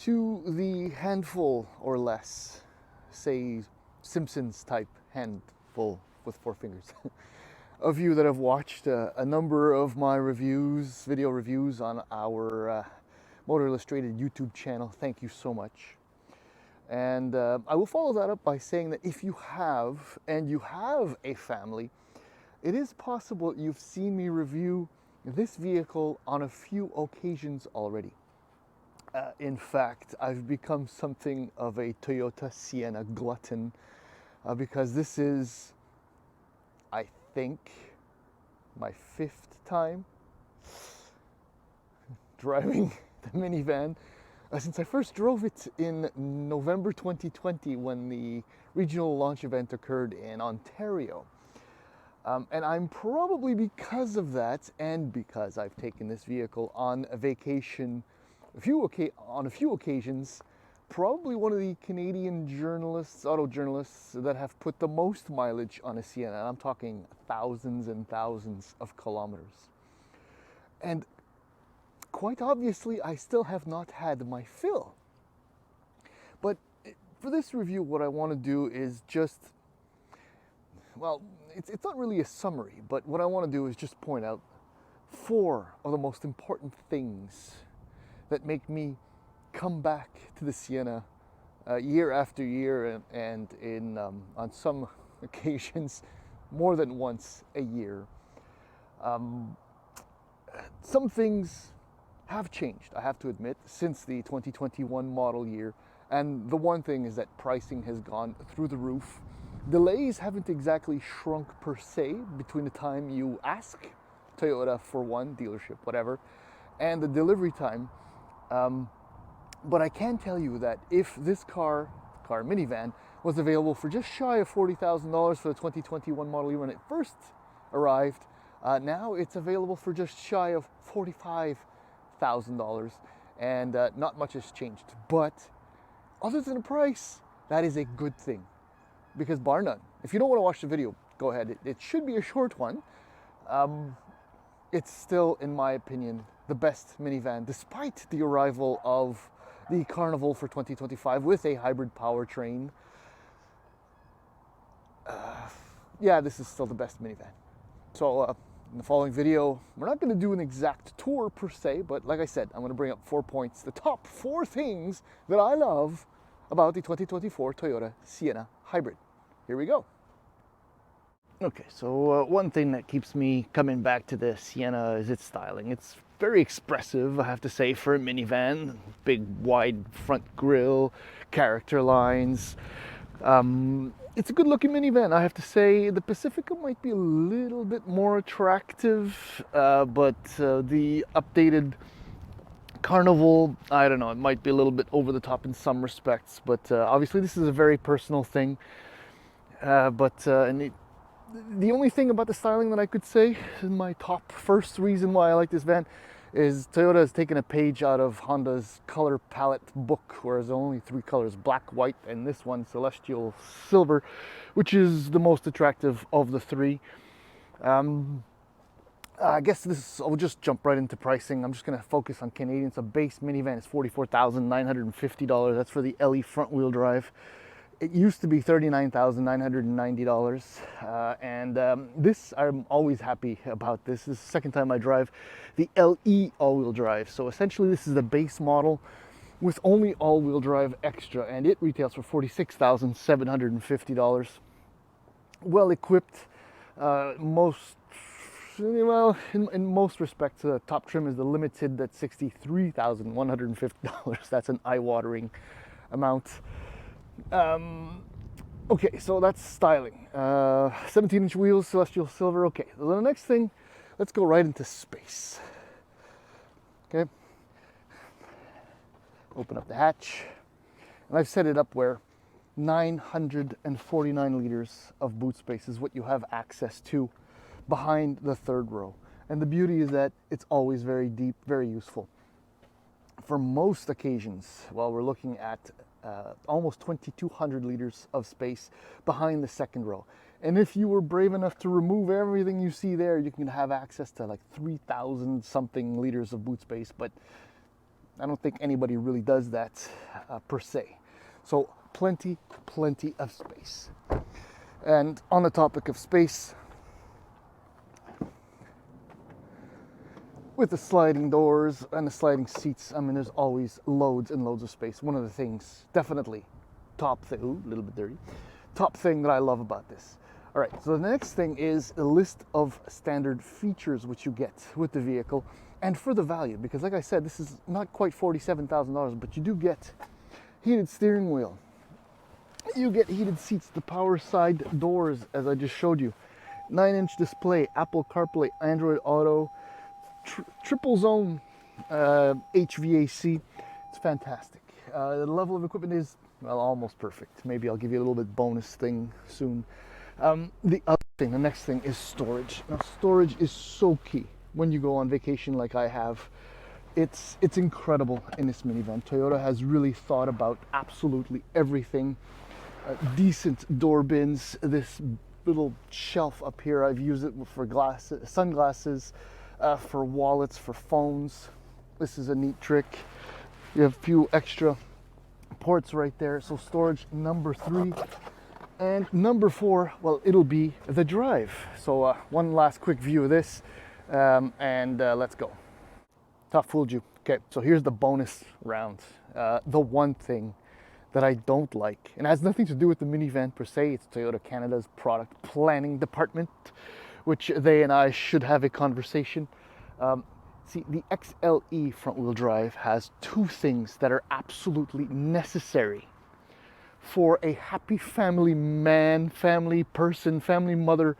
to the handful or less, say Simpsons type handful with 4 fingers, of you that have watched a number of my reviews, video reviews on our Motor Illustrated YouTube channel. Thank you so much. And I will follow that up by saying that if you have, and you have a family, it is possible you've seen me review this vehicle on a few occasions already. In fact, I've become something of a Toyota Sienna glutton because this is, I think, my 5th time driving the minivan since I first drove it in November 2020 when the regional launch event occurred in Ontario. And I'm probably, because of that, and because I've taken this vehicle on a vacation on a few occasions, probably one of the Canadian journalists, auto journalists, that have put the most mileage on a Sienna. And I'm talking thousands and thousands of kilometers. And quite obviously, I still have not had my fill. But for this review, what I want to do is just, well, it's not really a summary, but what I want to do is just point out 4 of the most important things that make me come back to the Sienna year after year, and in on some occasions more than once a year. Some things have changed, I have to admit, since the 2021 model year, and the one thing is that pricing has gone through the roof. Delays haven't exactly shrunk per se between the time you ask Toyota for one, dealership, whatever, and the delivery time. But I can tell you that if this car minivan, was available for just shy of $40,000 for the 2021 model year when it first arrived, now it's available for just shy of $45,000, and not much has changed. But other than the price, that is a good thing, because bar none, if you don't want to watch the video, go ahead. It should be a short one. It's still, in my opinion, the best minivan, despite the arrival of the Carnival for 2025 with a hybrid powertrain. Yeah, this is still the best minivan. So in the following video, we're not going to do an exact tour per se, but like I said, I'm going to bring up 4 points, the top 4 things that I love about the 2024 Toyota Sienna Hybrid. Here we go. Okay, so one thing that keeps me coming back to the Sienna is its styling. It's very expressive, I have to say, for a minivan. Big, wide front grille, character lines. It's a good-looking minivan, I have to say. The Pacifica might be a little bit more attractive, but the updated Carnival, I don't know, it might be a little bit over the top in some respects, but obviously this is a very personal thing. The only thing about the styling that I could say is my top first reason why I like this van is Toyota has taken a page out of Honda's color palette book, whereas only 3 colors, black, white, and this one, celestial silver, which is the most attractive of the 3. I guess I'll just jump right into pricing. I'm just going to focus on Canadian. So base minivan is $44,950. That's for the LE front wheel drive. It used to be $39,990, and this, I'm always happy about this. This is the second time I drive the LE all-wheel drive. So essentially this is the base model with only all-wheel drive extra, and it retails for $46,750. Well equipped, in most respects, the top trim is the limited, that's $63,150. That's an eye-watering amount. Okay, so that's styling. 17-inch wheels, celestial silver. Okay, so the next thing, let's go right into space. Okay, open up the hatch, and I've set it up where 949 liters of boot space is what you have access to behind the 3rd row. And the beauty is that it's always very deep, very useful. For most occasions, while we're looking at almost 2,200 liters of space behind the 2nd row. And if you were brave enough to remove everything you see there, you can have access to like 3,000 something liters of boot space. But I don't think anybody really does that per se. So plenty of space. And on the topic of space, with the sliding doors and the sliding seats, I mean, there's always loads and loads of space. One of the things, definitely, top thing, ooh, a little bit dirty, top thing that I love about this. All right, so the next thing is a list of standard features which you get with the vehicle and for the value, because like I said, this is not quite $47,000, but you do get heated steering wheel. You get heated seats, the power side doors, as I just showed you, 9-inch display, Apple CarPlay, Android Auto, triple zone HVAC. It's fantastic. The level of equipment is, well, almost perfect. Maybe I'll give you a little bit bonus thing soon. The other thing, the next thing is storage. Now, storage is so key when you go on vacation like I have. It's incredible in this minivan. Toyota has really thought about absolutely everything. Decent door bins. This little shelf up here, I've used it for glasses, sunglasses, for wallets, for phones. This is a neat trick. You have a few extra ports right there. So storage number 3. And number 4, well, it'll be the drive. So one last quick view of this, and let's go. Tough, fooled you. Okay, so here's the bonus round. The one thing that I don't like, and it has nothing to do with the minivan per se, it's Toyota Canada's product planning department, which they and I should have a conversation. See, the XLE front-wheel drive has 2 things that are absolutely necessary for a happy family man, family person, family mother,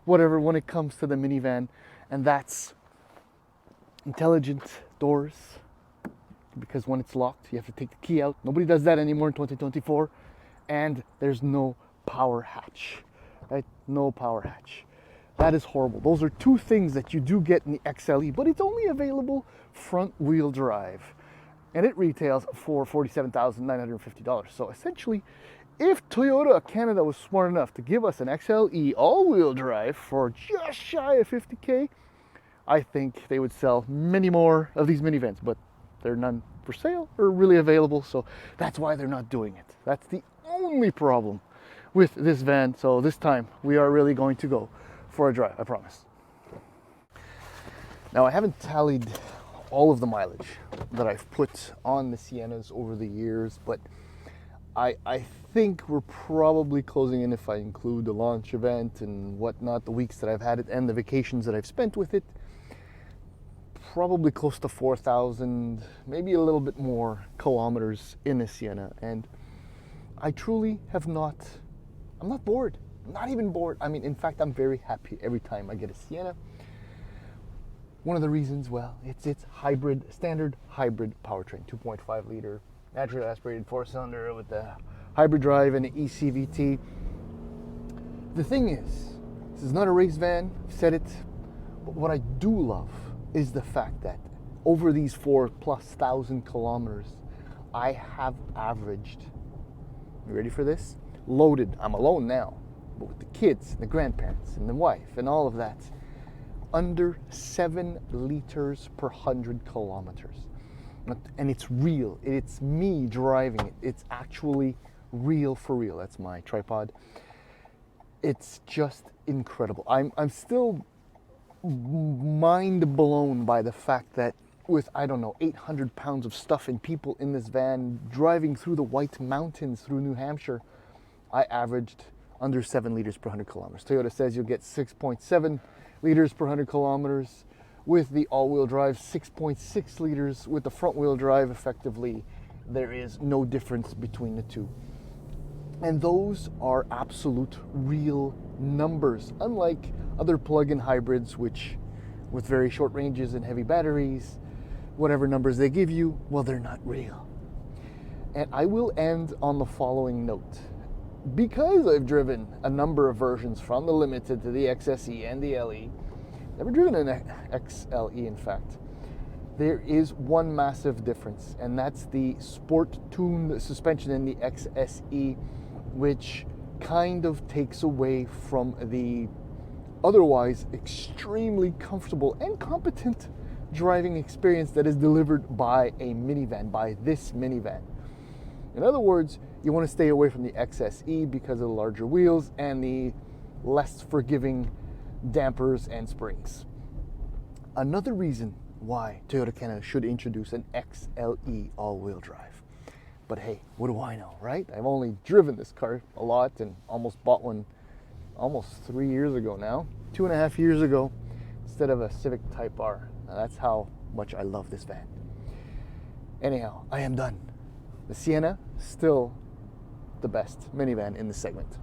whatever, when it comes to the minivan, and that's intelligent doors, because when it's locked, you have to take the key out. Nobody does that anymore in 2024, and there's no power hatch, right? No power hatch. That is horrible. Those are 2 things that you do get in the XLE, but it's only available front-wheel drive. And it retails for $47,950. So essentially, if Toyota Canada was smart enough to give us an XLE all-wheel drive for just shy of $50K, I think they would sell many more of these minivans, but there are none for sale or really available, so that's why they're not doing it. That's the only problem with this van. So this time, we are really going to go for a drive, I promise. Now, I haven't tallied all of the mileage that I've put on the Siennas over the years, but I think we're probably closing in, if I include the launch event and whatnot, the weeks that I've had it and the vacations that I've spent with it, probably close to 4,000, maybe a little bit more kilometers in the Sienna. And I truly I'm not bored. I'm not even bored. I mean, in fact, I'm very happy every time I get a Sienna. One of the reasons, well, it's standard hybrid powertrain, 2.5 liter, naturally aspirated 4-cylinder with the hybrid drive and the ECVT. The thing is, this is not a race van, I've said it, but what I do love is the fact that over these 4,000+ kilometers, I have averaged, you ready for this? Loaded, I'm alone now, but with the kids, and the grandparents, and the wife, and all of that, under 7 liters per 100 kilometers. And it's real. It's me driving it. It's actually real for real. That's my tripod. It's just incredible. I'm still mind blown by the fact that with, I don't know, 800 pounds of stuff and people in this van driving through the White Mountains through New Hampshire, I averaged under 7 liters per 100 kilometers. Toyota says you'll get 6.7 liters per 100 kilometers with the all-wheel drive, 6.6 liters with the front-wheel drive. Effectively, there is no difference between the two. And those are absolute real numbers, unlike other plug-in hybrids, which with very short ranges and heavy batteries, whatever numbers they give you, well, they're not real. And I will end on the following note. Because I've driven a number of versions from the Limited to the XSE and the LE, never driven an XLE in fact, there is one massive difference, and that's the sport-tuned suspension in the XSE, which kind of takes away from the otherwise extremely comfortable and competent driving experience that is delivered by a minivan, by this minivan. In other words, you want to stay away from the XSE because of the larger wheels and the less forgiving dampers and springs. Another reason why Toyota Canada should introduce an XLE all-wheel drive. But hey, what do I know, right? I've only driven this car a lot and almost bought one almost 3 years ago now, 2.5 years ago, instead of a Civic Type R. Now, that's how much I love this van. Anyhow, I am done. The Sienna, still the best minivan in this segment.